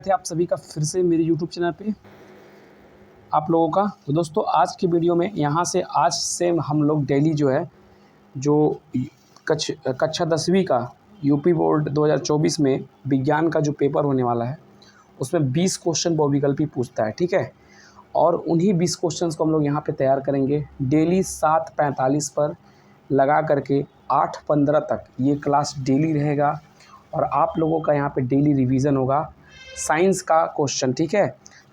थे आप सभी का फिर से मेरे YouTube चैनल पे आप लोगों का। तो दोस्तों आज की वीडियो में आज से हम लोग डेली जो है जो कक्षा 10वीं का यूपी बोर्ड 2024 में विज्ञान का जो पेपर होने वाला है उसमें 20 क्वेश्चन बहुविकल्पी पूछता है, ठीक है। और उन्हीं 20 क्वेश्चंस को हम लोग यहाँ पे तैयार करेंगे डेली 7:45 पर लगा करके 8:15 तक ये क्लास डेली रहेगा। और आप लोगों का यहाँ पे डेली रिवीजन होगा साइंस का क्वेश्चन, ठीक है।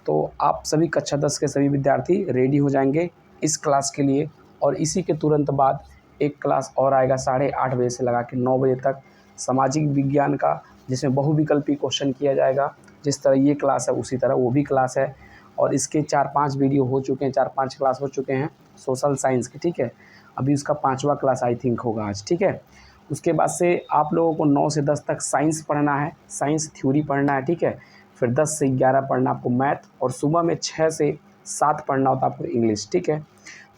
तो आप सभी कक्षा 10 के सभी विद्यार्थी रेडी हो जाएंगे इस क्लास के लिए। और इसी के तुरंत बाद एक क्लास और आएगा 8:30 बजे से लगा के 9 बजे तक सामाजिक विज्ञान का, जिसमें बहुविकल्पी क्वेश्चन किया जाएगा। जिस तरह ये क्लास है उसी तरह वो भी क्लास है। और इसके 4-5 वीडियो हो चुके हैं, 4-5 क्लास हो चुके हैं सोशल साइंस के, ठीक है। अभी उसका 5वां क्लास आई थिंक होगा आज, ठीक है। उसके बाद से आप लोगों को 9 से 10 तक साइंस पढ़ना है, साइंस थ्योरी पढ़ना है, ठीक है। फिर 10 से 11 पढ़ना आपको मैथ, और सुबह में 6 से 7 पढ़ना होता है आपको इंग्लिश, ठीक है।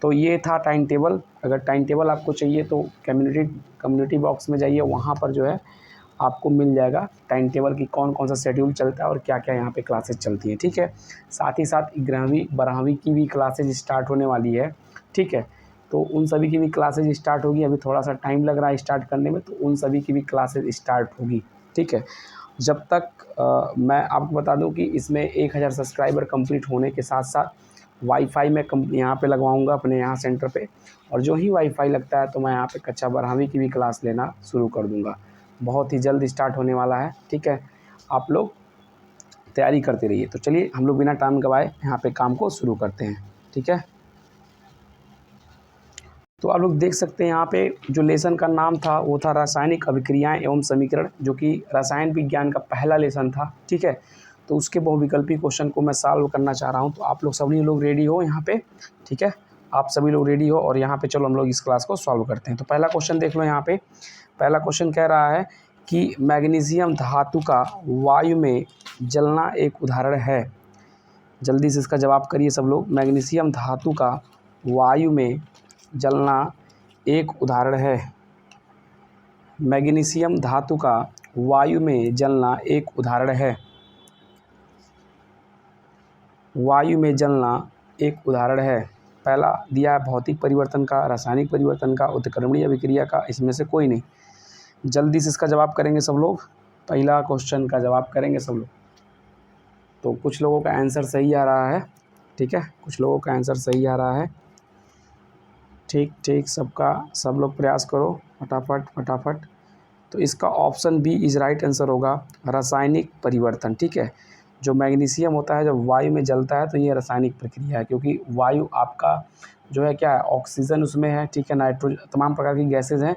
तो ये था टाइम टेबल। अगर टाइम टेबल आपको चाहिए तो कम्युनिटी बॉक्स में जाइए, वहाँ पर जो है आपको मिल जाएगा टाइम टेबल की कौन कौन सा शेड्यूल चलता है और क्या क्या यहाँ पे क्लासेस चलती हैं, ठीक है। साथ ही साथ 11वीं 12वीं की भी क्लासेज स्टार्ट होने वाली है, ठीक है। तो उन सभी की भी क्लासेज स्टार्ट होगी। अभी थोड़ा सा टाइम लग रहा है स्टार्ट करने में, तो उन सभी की भी क्लासेज स्टार्ट होगी, ठीक है। जब तक मैं आपको बता दूं कि इसमें 1000 सब्सक्राइबर कंप्लीट होने के साथ साथ वाईफाई मैं यहाँ पे लगवाऊंगा अपने यहाँ सेंटर पे। और जो ही वाईफाई लगता है तो मैं यहाँ पे कक्षा 12वीं की भी क्लास लेना शुरू कर दूँगा। बहुत ही जल्द स्टार्ट होने वाला है, ठीक है। आप लोग तैयारी करते रहिए। तो चलिए हम लोग बिना टाइम गवाए यहाँ पे काम को शुरू करते हैं, ठीक है। तो आप लोग देख सकते हैं यहाँ पे जो लेसन का नाम था वो था रासायनिक अभिक्रियाएं एवं समीकरण, जो कि रसायन विज्ञान का पहला लेसन था, ठीक है। तो उसके बहुविकल्पी क्वेश्चन को मैं सॉल्व करना चाह रहा हूँ। तो आप लोग सभी लोग रेडी हो यहाँ पे, ठीक है। आप सभी लोग रेडी हो और यहाँ पे चलो हम लोग इस क्लास को सॉल्व करते हैं। तो पहला क्वेश्चन देख लो। यहाँ पे पहला क्वेश्चन कह रहा है कि मैग्नीशियम धातु का वायु में जलना एक उदाहरण है। जल्दी से इसका जवाब करिए सब लोग। मैग्नीशियम धातु का वायु में जलना एक उदाहरण है। मैग्नीशियम धातु का वायु में जलना एक उदाहरण है। वायु में जलना एक उदाहरण है। पहला दिया है भौतिक परिवर्तन का, रासायनिक परिवर्तन का, उत्क्रमणीय अभिक्रिया का, इसमें से कोई नहीं। जल्दी से इसका जवाब करेंगे सब लोग। पहला क्वेश्चन का जवाब करेंगे सब लोग। तो कुछ लोगों का आंसर सही आ रहा है, ठीक है। कुछ लोगों का आंसर सही आ रहा है, ठीक। सब लोग प्रयास करो फटाफट। तो इसका option b is right answer होगा, रासायनिक परिवर्तन, ठीक है। जो मैग्नीशियम होता है जब वायु में जलता है तो ये रासायनिक प्रक्रिया है, क्योंकि वायु आपका जो है क्या है, ऑक्सीजन उसमें है, ठीक है, नाइट्रोजन, तमाम प्रकार की गैसेज हैं।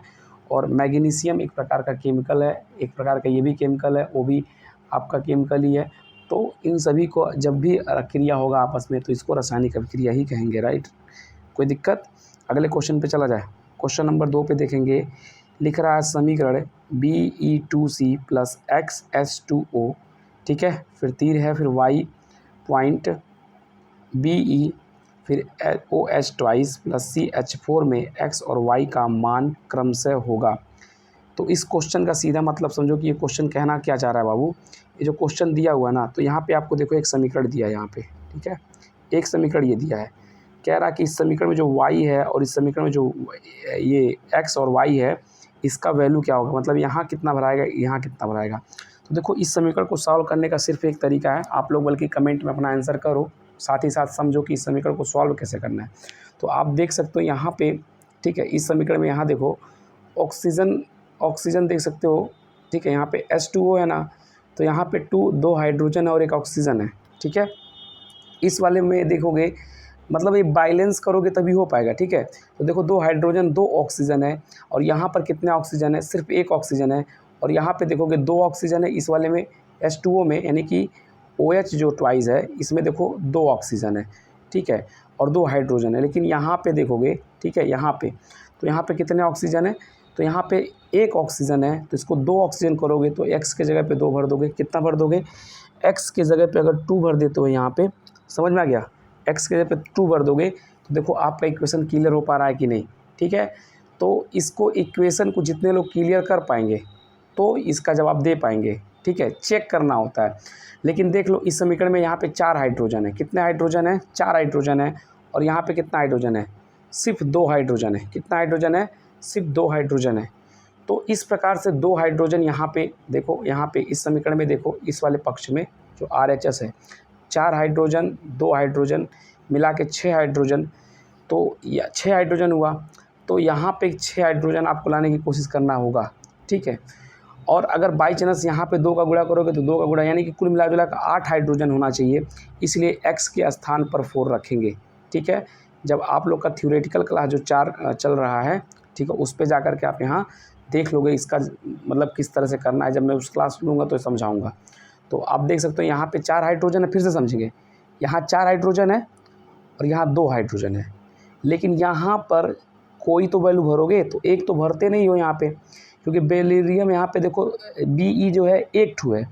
और मैग्नीशियम एक प्रकार का केमिकल है, एक प्रकार का ये भी केमिकल है, वो भी आपका केमिकल ही है। तो इन सभी को जब भी क्रिया होगा आपस में तो इसको रासायनिक अभिक्रिया ही कहेंगे, राइट। कोई दिक्कत। अगले क्वेश्चन पे चला जाए। क्वेश्चन नंबर 2 पे देखेंगे। लिख रहा है समीकरण Be2C + XH2O, ठीक है। फिर तीर है, फिर Y पॉइंट Be, फिर OH ट्वाइस + CH4 में X और Y का मान क्रमशः होगा। तो इस क्वेश्चन का सीधा मतलब समझो कि ये क्वेश्चन कहना क्या चाह रहा है बाबू। ये जो क्वेश्चन दिया हुआ है ना, तो यहाँ पे आपको देखो एक समीकरण दिया है यहाँ पे, ठीक है। एक समीकरण ये दिया है, कह रहा कि इस समीकरण में जो y है और इस समीकरण में जो ये x और y है, इसका वैल्यू क्या होगा, मतलब यहाँ कितना भराएगा, यहाँ कितना भराएगा। तो देखो इस समीकरण को सॉल्व करने का सिर्फ एक तरीका है। आप लोग बल्कि कमेंट में अपना आंसर करो, साथ ही साथ समझो कि इस समीकरण को सॉल्व कैसे करना है। तो आप देख सकते हो यहाँ पे, ठीक है। इस समीकरण में यहाँ देखो ऑक्सीजन देख सकते हो, ठीक है। यहाँ पे H2O है ना, तो यहाँ पे 2 हाइड्रोजन है और एक ऑक्सीजन है, ठीक है। इस वाले में देखोगे मतलब ये बैलेंस करोगे तभी हो पाएगा, ठीक है। तो देखो 2 हाइड्रोजन 2 ऑक्सीजन है, और यहाँ पर कितने ऑक्सीजन है, सिर्फ एक ऑक्सीजन है। और यहाँ पे देखोगे 2 ऑक्सीजन है इस वाले में H2O में, यानी कि OH जो ट्वाइस है इसमें देखो 2 ऑक्सीजन है, ठीक है, और 2 हाइड्रोजन है। लेकिन यहाँ पे देखोगे, ठीक है, यहाँ पे तो यहाँ पे कितने ऑक्सीजन है, तो यहाँ पे एक ऑक्सीजन है। तो इसको 2 ऑक्सीजन करोगे तो x के जगह पे 2 भर दोगे। कितना भर दोगे, x के जगह पे अगर 2 भर देते हो यहाँ पे, समझ में आ गया, x के जगह पे 2 भर दोगे तो देखो आपका इक्वेशन क्लियर हो पा रहा है कि नहीं, ठीक है। तो इसको इक्वेशन को जितने लोग क्लियर कर पाएंगे तो इसका जवाब दे पाएंगे, ठीक है, चेक करना होता है। लेकिन देख लो इस समीकरण में यहाँ पे 4 हाइड्रोजन है। कितने हाइड्रोजन है? 4 हाइड्रोजन है। और यहाँ पे कितना हाइड्रोजन है? सिर्फ 2 हाइड्रोजन है। कितना हाइड्रोजन है? सिर्फ 2 हाइड्रोजन है। तो इस प्रकार से 2 हाइड्रोजन यहाँ पे देखो, यहाँ पे इस समीकरण में देखो, इस वाले पक्ष में जो RHS है, 4 हाइड्रोजन 2 हाइड्रोजन मिला के 6 हाइड्रोजन, तो 6 हाइड्रोजन हुआ। तो यहाँ पे 6 हाइड्रोजन आपको लाने की कोशिश करना होगा, ठीक है। और अगर बाई चांस यहाँ पे 2 का गुणा करोगे तो 2 का गुणा, यानी कि कुल मिला जुला कर 8 हाइड्रोजन होना चाहिए। इसलिए x के स्थान पर 4 रखेंगे, ठीक है। जब आप लोग का थ्योरेटिकल क्लास जो 4 चल रहा है, ठीक है, उस पर जा कर के आप यहाँ देख लोगे इसका मतलब किस तरह से करना है। जब मैं उस क्लास लूँगा तो समझाऊँगा। तो आप देख सकते हो यहाँ पे 4 हाइड्रोजन है, फिर से समझेंगे। यहाँ 4 हाइड्रोजन है और यहाँ 2 हाइड्रोजन है, लेकिन यहाँ पर कोई तो वैल्यू भरोगे, तो एक तो भरते नहीं हो यहाँ पे, क्योंकि बेरिलियम यहाँ पे देखो Be जो है 1 ठू है,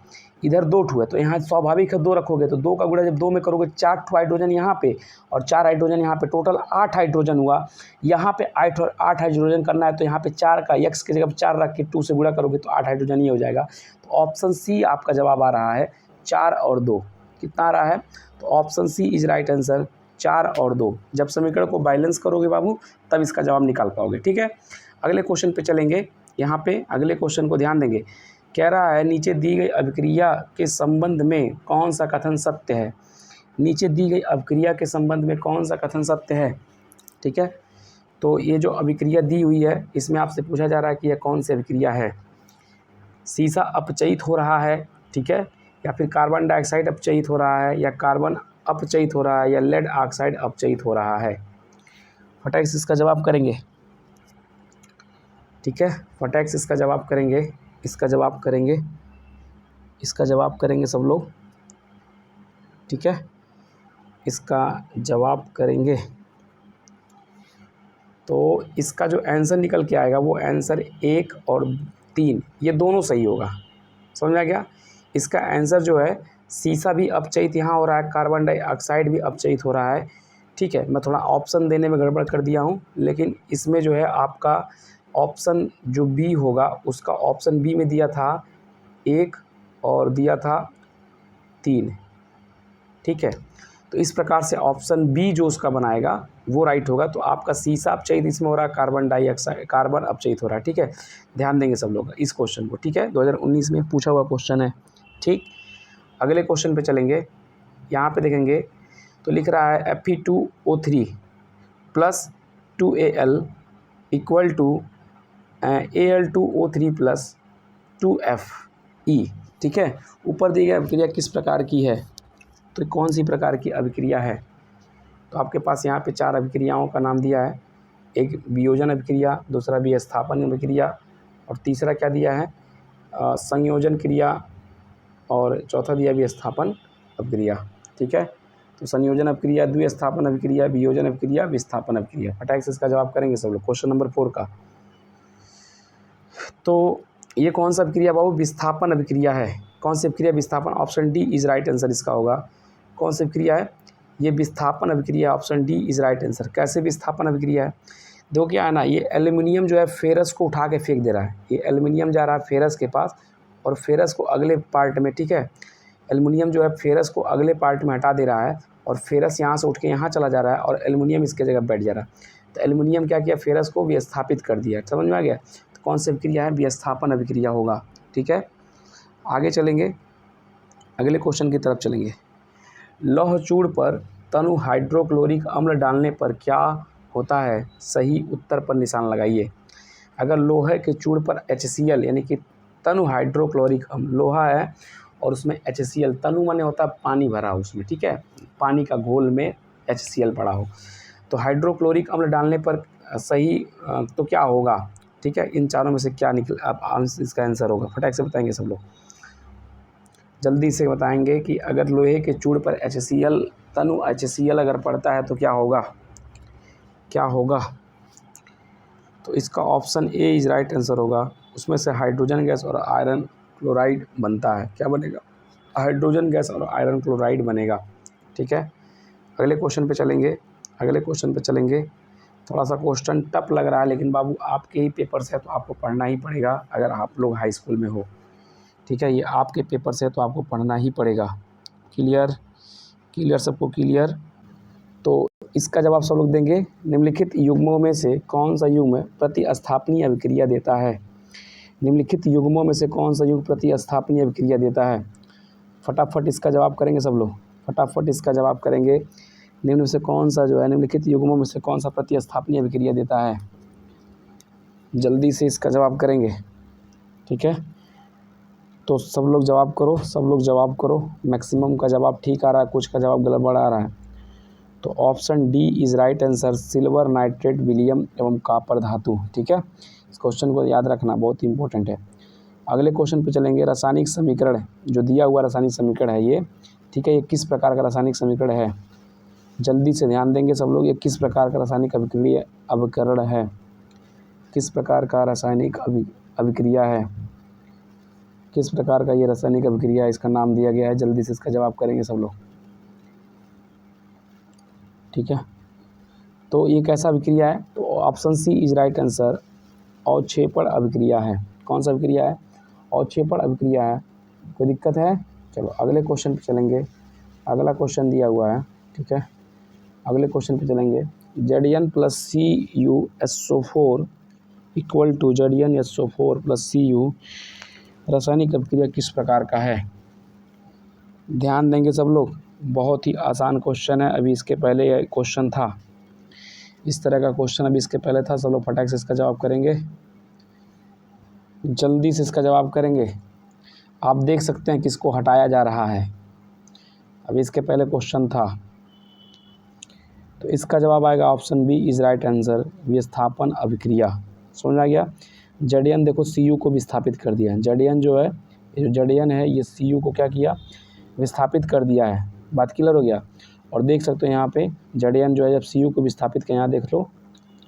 इधर 2 ठू है, तो यहाँ स्वाभाविक है 2 रखोगे, तो 2 का गुणा जब 2 में करोगे 4 ठू हाइड्रोजन यहाँ पे और 4 हाइड्रोजन यहाँ पे, टोटल 8 हाइड्रोजन हुआ। यहाँ पे 8 हाइड्रोजन करना है, तो यहाँ पे 4 का x की जगह 4 रख के 2 से गुणा करोगे तो 8 हाइड्रोजन ही हो जाएगा। तो ऑप्शन सी आपका जवाब आ रहा है 4 और 2। कितना आ रहा है? तो option C is right answer, 4 और 2। जब समीकरण को बैलेंस करोगे बाबू तब इसका जवाब निकाल पाओगे, ठीक है। अगले क्वेश्चन पे चलेंगे। यहाँ पे अगले क्वेश्चन को ध्यान देंगे। कह रहा है नीचे दी गई अभिक्रिया के संबंध में कौन सा कथन सत्य है? नीचे दी गई अभिक्रिया के संबंध में कौन सा कथन सत्य है, ठीक है। तो ये जो अभिक्रिया दी हुई है इसमें आपसे पूछा जा रहा है कि यह कौन सी अभिक्रिया है। सीसा अपचयित हो रहा है, ठीक है, या फिर कार्बन डाइऑक्साइड अपचयित हो रहा है, या कार्बन अपचयित हो रहा है, या लेड ऑक्साइड अपचयित हो रहा है। फटाक से इसका जवाब करेंगे, ठीक है, फटाक से इसका जवाब करेंगे, इसका जवाब करेंगे, इसका जवाब करेंगे सब लोग, ठीक है, इसका जवाब करेंगे। तो इसका जो आंसर निकल के आएगा वो आंसर 1 और 3 ये दोनों सही होगा। समझ में आ गया? इसका आंसर जो है सीसा भी अपचयित यहाँ हो रहा है, कार्बन डाइऑक्साइड भी अपचयित हो रहा है, ठीक है। मैं थोड़ा ऑप्शन देने में गड़बड़ कर दिया हूँ, लेकिन इसमें जो है आपका ऑप्शन जो बी होगा उसका ऑप्शन बी में दिया था 1 और दिया था 3, ठीक है। तो इस प्रकार से ऑप्शन बी जो उसका बनाएगा वो राइट होगा। तो आपका सीसा अपचयित इसमें हो रहा है, कार्बन डाइऑक्साइड कार्बन अपचयित हो रहा है, ठीक है। ध्यान देंगे सब लोग इस क्वेश्चन को, ठीक है, 2019 में पूछा हुआ क्वेश्चन है, ठीक। अगले क्वेश्चन पे चलेंगे। यहाँ पे देखेंगे तो लिख रहा है Fe2O3 plus 2Al equal to Al2O3 plus 2Fe, ठीक है। ऊपर दी गई अभिक्रिया किस प्रकार की है? तो कौन सी प्रकार की अभिक्रिया है? तो आपके पास यहाँ पे 4 अभिक्रियाओं का नाम दिया है। एक वियोजन अभिक्रिया, दूसरा विस्थापन अभिक्रिया, और तीसरा क्या दिया है? संयोजन क्रिया, और चौथा दिया विस्थापन अभिक्रिया, ठीक है। तो संयोजन अभिक्रिया, द्विस्थापन अभिक्रिया, वियोजन अभिक्रिया, विस्थापन अभिक्रिया। फटाक से इसका जवाब करेंगे सब लोग, क्वेश्चन नंबर 4 का। तो ये कौन सा अभिक्रिया बाबू? विस्थापन अभिक्रिया है। कौन सी अभिक्रिया? विस्थापन। Option D is right answer इसका होगा। कौन सी अभिक्रिया है? ये विस्थापन अभिक्रिया, option D is right answer. कैसे विस्थापन अभिक्रिया है? देखो क्या है ना, ये एल्यूमिनियम जो है फेरस को उठा के फेंक दे रहा है। ये एल्यूमिनियम जा रहा है फेरस के पास और फेरस को अगले पार्ट में, ठीक है, एल्यूमिनियम जो है फेरस को अगले पार्ट में हटा दे रहा है और फेरस यहाँ से उठ के यहाँ चला जा रहा है और एल्यूमिनियम इसके जगह बैठ जा रहा है। तो एल्यूमिनियम क्या किया? फेरस को विस्थापित कर दिया। समझ में आ गया? तो कौन सी अभिक्रिया है? विस्थापन अभिक्रिया होगा, ठीक है। आगे चलेंगे, अगले क्वेश्चन की तरफ चलेंगे। लौह चूड़ पर तनु हाइड्रोक्लोरिक अम्ल डालने पर क्या होता है? सही उत्तर पर निशान लगाइए। अगर लोहे के चूड़ पर HCl यानी कि तनु हाइड्रोक्लोरिक अम्ल, लोहा है और उसमें HCl, तनु माने होता है पानी भरा हो उसमें, ठीक है, पानी का घोल में HCl पड़ा हो, तो हाइड्रोक्लोरिक अम्ल डालने पर सही तो क्या होगा? ठीक है, इन चारों में से क्या निकल आप इसका आंसर होगा? फटाक से बताएंगे सब लोग, जल्दी से बताएंगे कि अगर लोहे के चूड़ पर HCl, तनु HCl अगर पड़ता है तो क्या होगा? क्या होगा? तो इसका option A is right answer होगा। उसमें से हाइड्रोजन गैस और आयरन क्लोराइड बनता है। क्या बनेगा? हाइड्रोजन गैस और आयरन क्लोराइड बनेगा, ठीक है। अगले क्वेश्चन पे चलेंगे, अगले क्वेश्चन पे चलेंगे। थोड़ा सा क्वेश्चन टफ लग रहा है, लेकिन बाबू आपके ही पेपर से है तो आपको पढ़ना ही पड़ेगा अगर आप लोग हाई स्कूल में हो, ठीक है, ये आपके पेपर से है तो आपको पढ़ना ही पड़ेगा। क्लियर सबको क्लियर। तो इसका जवाब सब लोग देंगे, निम्नलिखित युग्मों में से कौन सा युग्म प्रतिस्थापनीय अभिक्रिया देता है। निम्नलिखित युग्मों में से कौन सा युग्म प्रतिस्थापनीय अभिक्रिया देता है। फटाफट इसका जवाब करेंगे सब लोग, फटाफट इसका जवाब करेंगे। निम्न में से कौन सा जो है, निम्नलिखित युग्मों में से कौन सा प्रतिस्थापनीय अभिक्रिया देता है, जल्दी से इसका जवाब करेंगे। ठीक है, तो सब लोग जवाब करो, सब लोग जवाब करो। मैक्सिमम का जवाब ठीक आ रहा है, कुछ का जवाब गड़बड़ आ रहा है। तो option D is right answer, silver nitrate William एवं कापर धातु। ठीक है, इस क्वेश्चन को याद रखना, बहुत इंपॉर्टेंट है। अगले क्वेश्चन पे चलेंगे। रासायनिक समीकरण जो दिया हुआ रासायनिक समीकरण है ये, ठीक है, ये किस प्रकार का रासायनिक समीकरण है, जल्दी से ध्यान देंगे सब लोग। ये किस प्रकार का रासायनिक अभिकरण है, किस प्रकार का रासायनिक अभिक्रिया है, किस प्रकार का ये रासायनिक अभिक्रिया है, इसका नाम दिया गया है। जल्दी से इसका जवाब करेंगे सब लोग। ठीक है, तो ये कैसा अभिक्रिया है, तो option C is right answer, अवक्षेपण अभिक्रिया है। कौन सा अभिक्रिया है, अवक्षेपण अभिक्रिया है। कोई दिक्कत है, चलो अगले क्वेश्चन पे चलेंगे। अगला क्वेश्चन दिया हुआ है, ठीक है, अगले क्वेश्चन पे चलेंगे। Zn plus CuSO4 equal to ZnSO4 plus Cu रासायनिक अभिक्रिया किस प्रकार का है। ध्यान देंगे सब लोग, बहुत ही आसान क्वेश्चन है। अभी इसके पहले यह क्वेश्चन था, इस तरह का क्वेश्चन अभी इसके पहले था। सब लोग फटाक से इसका जवाब करेंगे, जल्दी से इसका जवाब करेंगे। आप देख सकते हैं किसको हटाया जा रहा है, अभी इसके पहले क्वेश्चन था। तो इसका जवाब आएगा option b is right answer, विस्थापन अभिक्रिया। समझ आ गया। Zn देखो Cu को विस्थापित कर दिया है। Zn जो है, ये जो Zn है ये Cu को क्या किया, विस्थापित कर दिया है। बात क्लियर हो गया। और देख सकते हो यहाँ पे Zn जो है जब Cu को विस्थापित किया, यहाँ देख लो,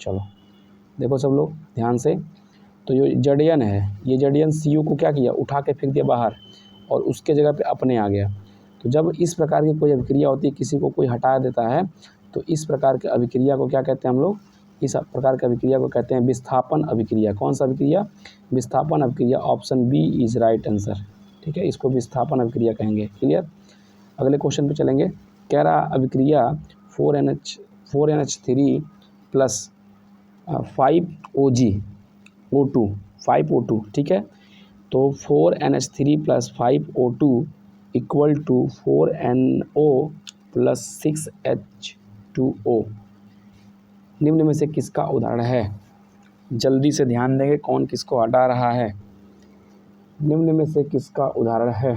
चलो देखो सब लोग ध्यान से। तो जो Zn है, ये Zn Cu को क्या किया, उठा के फेंक दिया बाहर और उसके जगह पे अपने आ गया। तो जब इस प्रकार की कोई अभिक्रिया होती है, किसी को कोई हटा देता है, तो इस प्रकार के अभिक्रिया को क्या कहते हैं हम लोग, इस प्रकार की अभिक्रिया को कहते हैं विस्थापन अभिक्रिया। कौन सा अभिक्रिया, विस्थापन अभिक्रिया। Option b is right answer. ठीक है, इसको विस्थापन अभिक्रिया कहेंगे। क्लियर। अगले क्वेश्चन पे चलेंगे। कह रहा अभिक्रिया 4NH3 प्लस 5O2, ठीक है। तो 4NH3 plus 5O2 equal to 4NO plus 6H2O। निम्न में से किसका उदाहरण है, जल्दी से ध्यान देंगे, कौन किसको हटा रहा है। निम्न में से किसका उदाहरण है,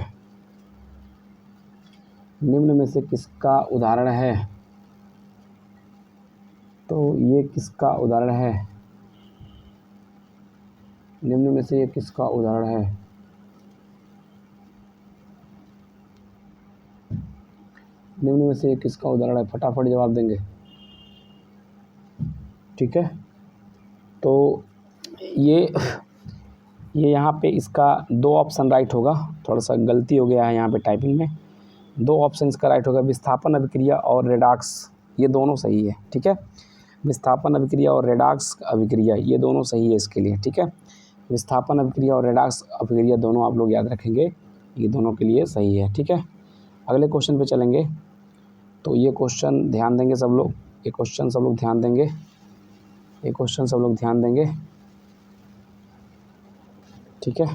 निम्न में से किसका उदाहरण है, तो ये किसका उदाहरण है, निम्न में से ये किसका उदाहरण है, निम्न में से ये किसका उदाहरण है, फटाफट जवाब देंगे। ठीक है, तो ये यहाँ पे इसका 2 ऑप्शन राइट होगा, थोड़ा सा गलती हो गया है यहाँ पे टाइपिंग में। 2 ऑप्शन इसका राइट होगा, विस्थापन अभिक्रिया और रेडॉक्स, ये दोनों सही है। ठीक है, विस्थापन अभिक्रिया और रेडॉक्स अभिक्रिया ये दोनों सही है इसके लिए। ठीक है, विस्थापन अभिक्रिया और रेडॉक्स अभिक्रिया दोनों आप लोग याद रखेंगे, ये दोनों के लिए सही है। ठीक है, अगले क्वेश्चन पे चलेंगे। तो ये क्वेश्चन ध्यान देंगे सब लोग, ये क्वेश्चन सब लोग ध्यान देंगे, ये क्वेश्चन सब लोग ध्यान देंगे। ठीक है,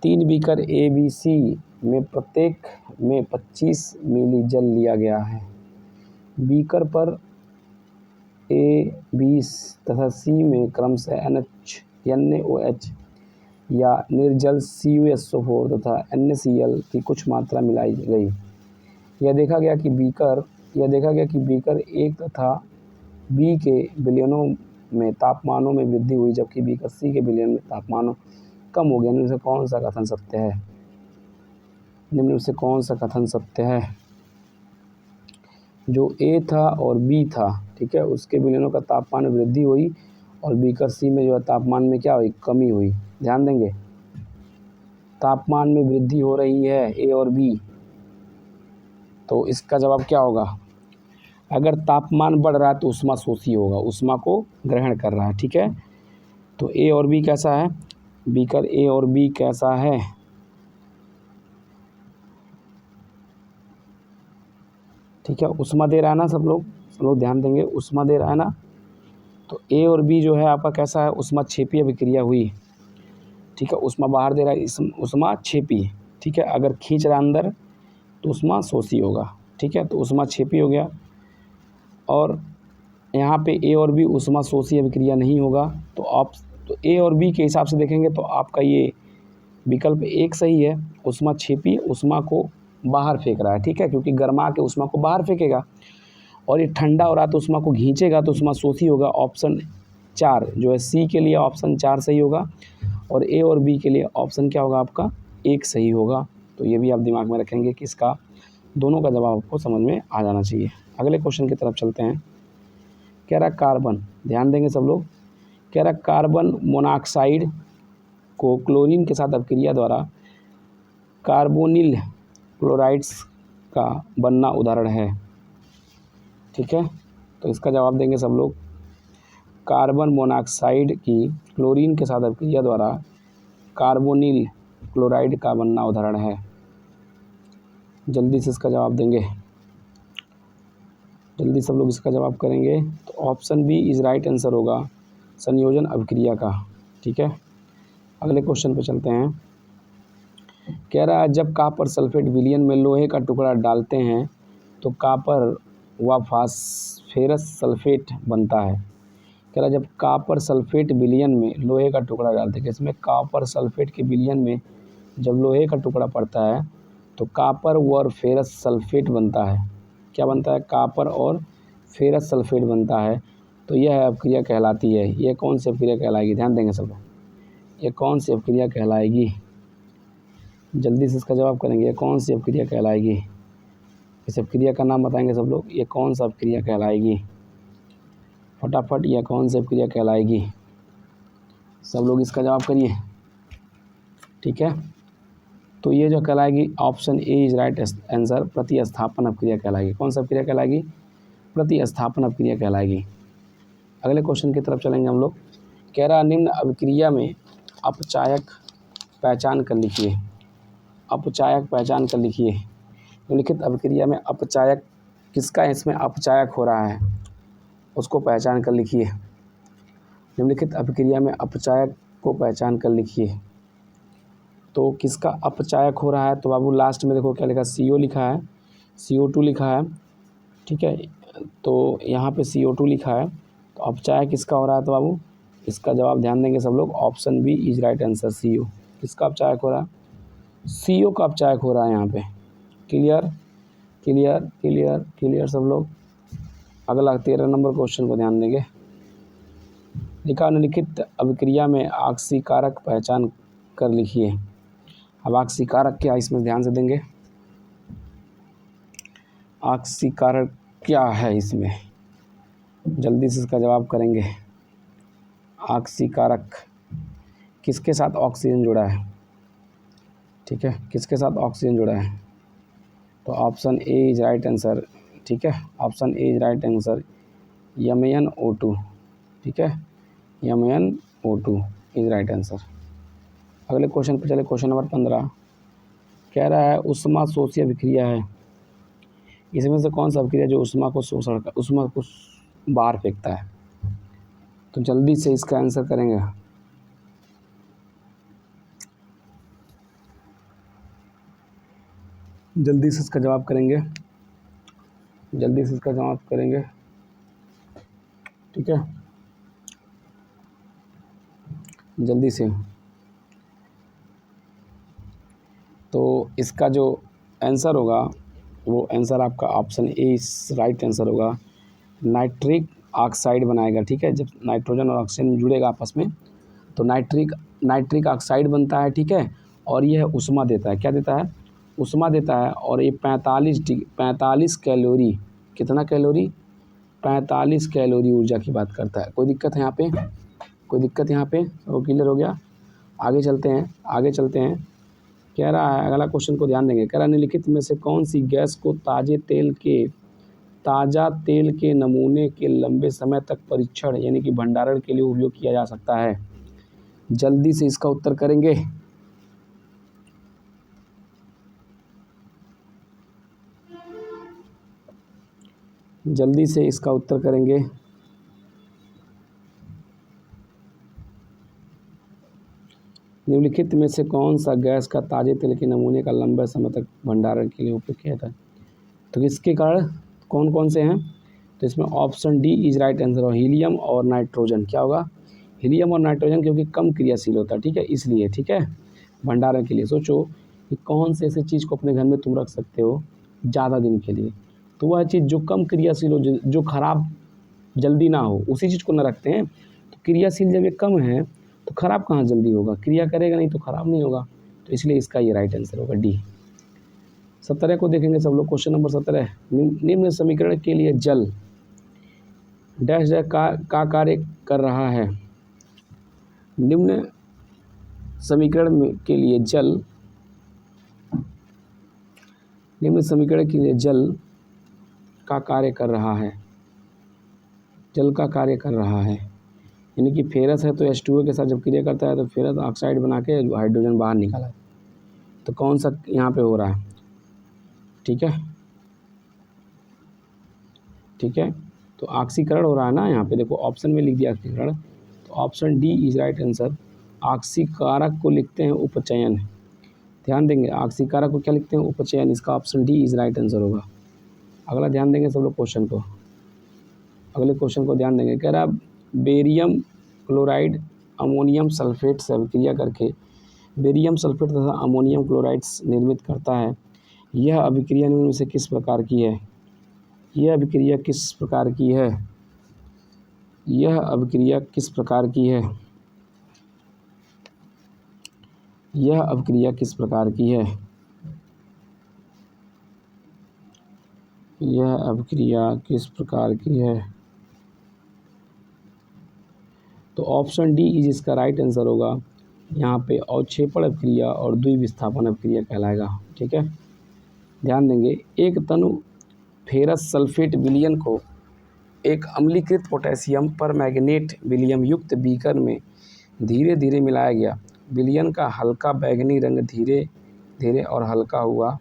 3 बीकर ABC में प्रत्येक में 25 मिली जल लिया गया है। बीकर पर A, B तथा C में क्रमशः NaOH या निर्जल CuSO4 तथा NaCl की कुछ मात्रा मिलाई गई। यह देखा गया कि बीकर 1 तथा B के विलयनों में तापमानों में वृद्धि हुई, जबकि बीकर C के विलयन में तापमान कम हो गया। निम्न से कौन सा कथन सत्य है, निम्न से कौन सा कथन सत्य है। जो A था और B था, ठीक है, उसके विलयनों का तापमान में वृद्धि हुई और बीकर C में जो है तापमान में क्या हुई, कमी हुई। ध्यान देंगे, तापमान में वृद्धि हो रही है A और B, तो इसका जवाब क्या होगा। अगर तापमान बढ़ रहा है तो ऊष्मा शोषी होगा, ऊष्मा को ग्रहण कर रहा है। ठीक है, तो ए और बी कैसा है, बीकर ए और बी कैसा है, ठीक है। उष्मा दे रहा है ना, सब लोग ध्यान देंगे, उष्मा दे रहा है ना। तो ए और बी जो है आपका कैसा है, उष्मा क्षेपीय अभिक्रिया हुई, ठीक है। उष्मा बाहर दे रहा है, उष्मा क्षेपीय, ठीक है। अगर खींच रहा है अंदर तो उष्मा शोषी होगा, ठीक है। तो उष्मा क्षेपीय हो गया। और यहाँ पे ए और बी उष्मा शोषी अभिक्रिया नहीं होगा। तो ए और बी के हिसाब से देखेंगे तो आपका ये विकल्प एक सही है। उष्मा क्षेपीय उष्मा को बाहर फेंक रहा है, ठीक है, क्योंकि गर्मा के उष्मा को बाहर फेंकेगा। और ये ठंडा हो रहा है तो उष्मा को खींचेगा तो उष्मा शोषी होगा। ऑप्शन 4 जो है सी के लिए ऑप्शन 4 सही होगा। और ए और बी के लिए ऑप्शन क्या होगा आपका, 1 सही होगा। तो ये भी आप दिमाग में रखेंगे कि इसका दोनों का जवाब आपको समझ में आ जाना चाहिए। अगले क्वेश्चन की तरफ चलते हैं। कह रहा कार्बन, ध्यान देंगे सब लोग, कह रहा कार्बन मोनोऑक्साइड को क्लोरीन के साथ अपक्रिया द्वारा कार्बोनिल क्लोराइड्स का बनना उदाहरण है, ठीक है। तो इसका जवाब देंगे सब लोग, कार्बन मोनोऑक्साइड की क्लोरीन के साथ अपक्रिया द्वारा कार्बोनिल क्लोराइड का बनना उदाहरण है। जल्दी से इसका जवाब देंगे, जल्दी सब लोग इसका जवाब करेंगे। तो option b is right answer होगा, संयोजन अभिक्रिया का, ठीक है। अगले क्वेश्चन पे चलते हैं। कह रहा है जब कॉपर सल्फेट विलयन में लोहे का टुकड़ा डालते हैं तो कॉपर व फास्फोरस सल्फेट बनता है। कह रहा जब कॉपर सल्फेट विलयन में लोहे का टुकड़ा डालते हैं, इसमें कॉपर सल्फेट के विलयन में जब लोहे का टुकड़ा पड़ता है तो कॉपर व फेरस सल्फेट बनता है। क्या बनता है, कॉपर और फेरस सल्फेट बनता है। तो यह अपक्रिया कहलाती है। यह कौन सी अपक्रिया कहलाएगी, ध्यान देंगे सब लोग, ये कौन सी अपक्रिया कहलाएगी, जल्दी से इसका जवाब करेंगे। ये कौन सी अपक्रिया कहलाएगी, इस अपक्रिया का नाम बताएंगे सब लोग। ये कौन सा अपक्रिया कहलाएगी, फटाफट, यह कौन सी अपक्रिया कहलाएगी, सब लोग इसका जवाब करिए, ठीक है। तो ये जो कहलाएगी option A is right answer, प्रतिस्थापन अपक्रिया कहलाएगी। कौन सा अपक्रिया कहलाएगी, प्रतिस्थापन अपक्रिया कहलाएगी। अगले क्वेश्चन की तरफ चलेंगे हम लोग। कह रहा निम्न अपक्रिया में अपचायक पहचान कर लिखिए, अपचायक पहचान कर लिखिए। निम्नलिखित अपक्रिया में अपचायक किसका इसमें अपचायक हो रहा है उसको पहचान कर लिखिए। निम्नलिखित अपक्रिया में अपचायक को पहचान कर लिखिए। तो किसका अपचायक हो रहा है, तो बाबू लास्ट में देखो क्या लिखा, CO लिखा है, CO2 लिखा है, ठीक है। तो यहाँ पे CO2 लिखा है, तो अपचायक किसका हो रहा है, तो बाबू इसका जवाब ध्यान देंगे सब लोग, option b is right answer, CO। किसका अपचायक हो रहा है, CO का अपचायक हो रहा है यहाँ पे। क्लियर क्लियर क्लियर क्लियर सब लोग। अगला 13 नंबर क्वेश्चन को ध्यान देंगे। लिखा निम्नलिखित अभिक्रिया में ऑक्सीकारक पहचान कर लिखिए। अब ऑक्सीकारक क्या, इसमें ध्यान से देंगे, ऑक्सीकारक क्या है इसमें, जल्दी से इसका जवाब करेंगे। ऑक्सीकारक किसके साथ ऑक्सीजन जुड़ा है, ठीक है, किसके साथ ऑक्सीजन जुड़ा है, तो option A is right answer, ठीक है। Option A is right answer, MnO2, ठीक है, MnO2 इज राइट आंसर। अगले क्वेश्चन पे चले, क्वेश्चन नंबर 15। कह रहा है उष्मा शोषी अभिक्रिया है, इसमें से कौन सा अभिक्रिया जो उष्मा को शोषण कर, उष्मा को बाहर फेंकता है। तो जल्दी से इसका आंसर करेंगे, जल्दी से इसका जवाब करेंगे, जल्दी से इसका जवाब करेंगे, ठीक है, जल्दी से। तो इसका जो आंसर होगा वो आंसर आपका ऑप्शन ए राइट आंसर होगा, नाइट्रिक ऑक्साइड बनाएगा, ठीक है। जब नाइट्रोजन और ऑक्सीजन जुड़ेगा आपस में तो नाइट्रिक ऑक्साइड बनता है, ठीक है। और यह उष्मा देता है, क्या देता है, उष्मा देता है। और ये 45 कैलोरी, कितना कैलोरी, 45 कैलोरी ऊर्जा की बात करता है। कोई दिक्कत है यहाँ पे, कोई दिक्कत यहाँ पे, वो क्लियर हो गया। आगे चलते हैं, आगे चलते हैं। कह रहा है अगला क्वेश्चन को ध्यान देंगे। कह रहा है निम्नलिखित में से कौन सी गैस को ताज़ा तेल के नमूने के लंबे समय तक परीक्षण यानी कि भंडारण के लिए उपयोग किया जा सकता है। जल्दी से इसका उत्तर करेंगे। जल्दी से इसका उत्तर करेंगे। निम्नलिखित में से कौन सा गैस का ताज़े तेल के नमूने का लंबे समय तक भंडारण के लिए उपयोग किया जाता है? तो इसके कारण कौन कौन से हैं? तो इसमें option D is right answer हो, हीलियम और नाइट्रोजन। क्या होगा? हीलियम और नाइट्रोजन, क्योंकि कम क्रियाशील होता है, ठीक है, इसलिए, ठीक है, भंडारण के लिए। सोचो कि कौन से ऐसे चीज़ को अपने घर में तुम रख सकते हो ज़्यादा दिन के लिए, तो वह चीज़ जो कम क्रियाशील हो, जो खराब जल्दी ना हो, उसी चीज़ को ना रखते हैं। तो क्रियाशील जब ये कम है तो ख़राब कहाँ जल्दी होगा, क्रिया करेगा नहीं तो ख़राब नहीं होगा, तो इसलिए इसका ये राइट आंसर होगा डी। 17 को देखेंगे सब लोग। क्वेश्चन नंबर 17, निम्न समीकरण के लिए जल डैश डैश का कार्य कर रहा है। निम्न समीकरण के लिए जल, निम्न समीकरण के लिए जल का कार्य कर रहा है। जल का कार्य कर रहा है यानी कि फेरस है तो H2O के साथ जब क्रिया करता है तो फेरस ऑक्साइड बना के हाइड्रोजन बाहर निकाला। तो कौन सा यहाँ पे हो रहा है? ठीक है, ठीक है, तो ऑक्सीकरण हो रहा है ना यहाँ पे, देखो ऑप्शन में लिख दिया ऑक्सीकरण, तो option D is right answer. ऑक्सीकारक को लिखते हैं उपचयन। ध्यान देंगे, ऑक्सीकारक को क्या लिखते हैं? उपचयन। इसका option D is right answer होगा। अगला ध्यान देंगे सब लोग क्वेश्चन को, अगले क्वेश्चन को ध्यान देंगे। कह रहा है बेरियम क्लोराइड अमोनियम सल्फेट से अभिक्रिया करके बेरियम सल्फेट तथा अमोनियम क्लोराइड्स निर्मित करता है। यह अभिक्रिया निम्न में से किस प्रकार की है? यह अभिक्रिया किस प्रकार की है? यह अभिक्रिया किस प्रकार की है? यह अभिक्रिया किस प्रकार की है? यह अभिक्रिया किस प्रकार की है? तो ऑप्शन डी इज इसका राइट आंसर होगा। यहाँ पे अवक्षेपण अभिक्रिया और द्विविस्थापन अभिक्रिया कहलाएगा, ठीक है। ध्यान देंगे, एक तनु फेरस सल्फेट विलयन को एक अम्लीकृत पोटेशियम पर मैग्नेट विलियम युक्त बीकर में धीरे धीरे मिलाया गया। विलयन का हल्का बैंगनी रंग धीरे धीरे और हल्का हुआ,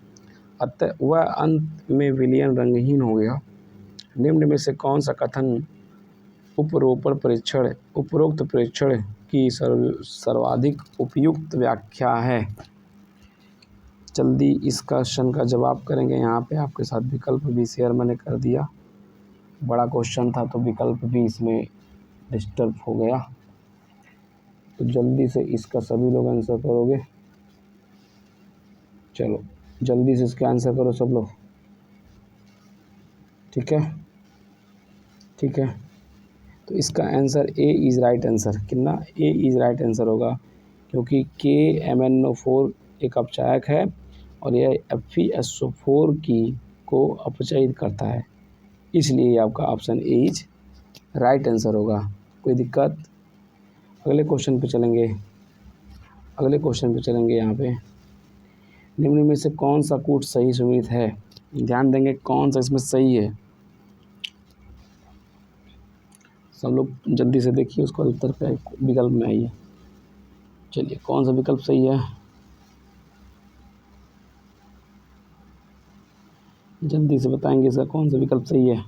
अतः वह अंत में विलयन रंगहीन हो गया। निम्न में से कौन सा कथन उपरोक्त परीक्षण की सर्वाधिक उपयुक्त व्याख्या है? जल्दी इस क्वेश्चन का जवाब करेंगे। यहाँ पे आपके साथ विकल्प भी शेयर मैंने कर दिया, बड़ा क्वेश्चन था तो विकल्प भी इसमें डिस्टर्ब हो गया, तो जल्दी से इसका सभी लोग आंसर करोगे। चलो जल्दी से इसका आंसर करो सब लोग, ठीक है, ठीक है। तो इसका answer A is right answer. कितना? ए इज़ राइट आंसर होगा, क्योंकि KMnO4 एक अपचायक है और यह FeSO4 की को अपचयित करता है, इसलिए आपका option A is right answer होगा। कोई दिक्कत? अगले क्वेश्चन पे चलेंगे, अगले क्वेश्चन पे चलेंगे। यहाँ पे निम्न में से कौन सा कूट सही सुमित है? ध्यान देंगे कौन सा इसमें सही है, सब लोग जल्दी से देखिए, उसको उत्तर पे विकल्प में आइए। चलिए कौन सा विकल्प सही है, जल्दी से बताएंगे इसका कौन सा विकल्प सही है।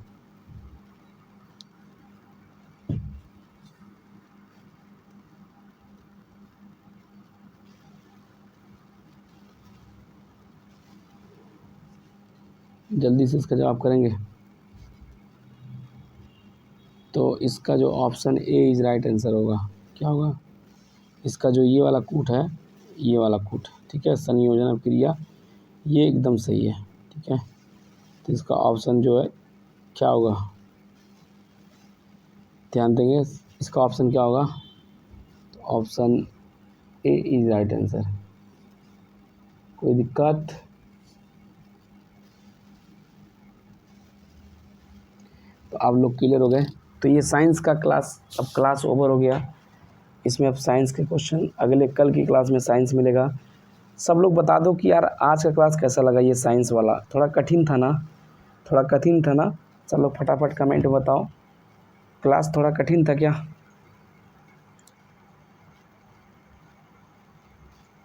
जल्दी से इसका जवाब करेंगे। तो इसका जो option A is right answer होगा। क्या होगा? इसका जो ये वाला कूट है, ये वाला कूट, ठीक है, संयोजन अभिक्रिया, ये एकदम सही है, ठीक है। तो इसका ऑप्शन जो है क्या होगा? ध्यान देंगे, इसका ऑप्शन क्या होगा? तो option A is right answer. कोई दिक्कत? तो आप लोग क्लियर हो गए। तो ये साइंस का क्लास, अब क्लास ओवर हो गया, इसमें अब साइंस के क्वेश्चन अगले कल की क्लास में साइंस मिलेगा। सब लोग बता दो कि यार आज का क्लास कैसा लगा। ये साइंस वाला थोड़ा कठिन था ना, थोड़ा कठिन था ना? चलो फटाफट कमेंट बताओ, क्लास थोड़ा कठिन था क्या?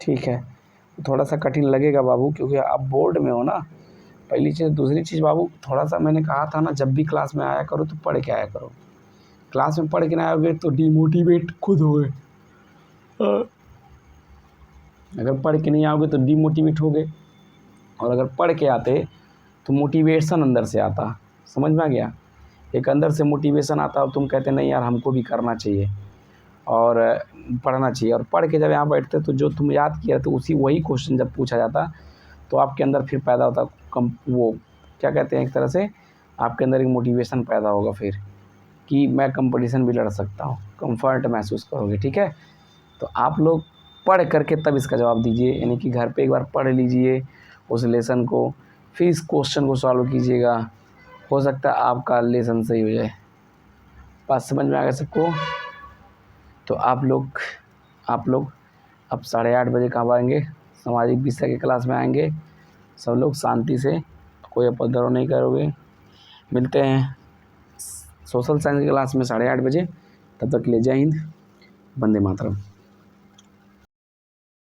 ठीक है, थोड़ा सा कठिन लगेगा बाबू, क्योंकि आप बोर्ड में हो ना, पहली चीज़। दूसरी चीज़ बाबू, थोड़ा सा मैंने कहा था ना, जब भी क्लास में आया करो तो पढ़ के आया करो। क्लास में पढ़ के ना आओगे तो डिमोटिवेट खुद होगे। अगर पढ़ के नहीं आओगे तो डिमोटिवेट होगे, और अगर पढ़ के आते तो मोटिवेशन अंदर से आता। समझ में आ गया? एक अंदर से मोटिवेशन आता और तुम कहते नहीं यार हमको भी करना चाहिए और पढ़ना चाहिए। और पढ़ के जब यहाँ बैठते तो जो तुम याद किया तो उसी वही क्वेश्चन जब पूछा जाता तो आपके अंदर फिर पैदा होता वो क्या कहते हैं, एक तरह से आपके अंदर एक मोटिवेशन पैदा होगा फिर कि मैं कंपटीशन भी लड़ सकता हूँ, कंफर्ट महसूस करोगे। ठीक है, तो आप लोग पढ़ करके तब इसका जवाब दीजिए, यानी कि घर पे एक बार पढ़ लीजिए उस लेसन को, फिर इस क्वेश्चन को सॉल्व कीजिएगा। हो सकता है आपका लेसन सही हो जाए। बात समझ में आ गया सबको? तो आप लोग अब 8:30 बजे कब आएंगे? सामाजिक विषय की क्लास में आएंगे सब लोग शांति से, कोई उपद्रव नहीं करोगे। मिलते हैं सोशल साइंस की क्लास में 8:30 बजे। तब तक के लिए जय हिंद, वंदे मातरम।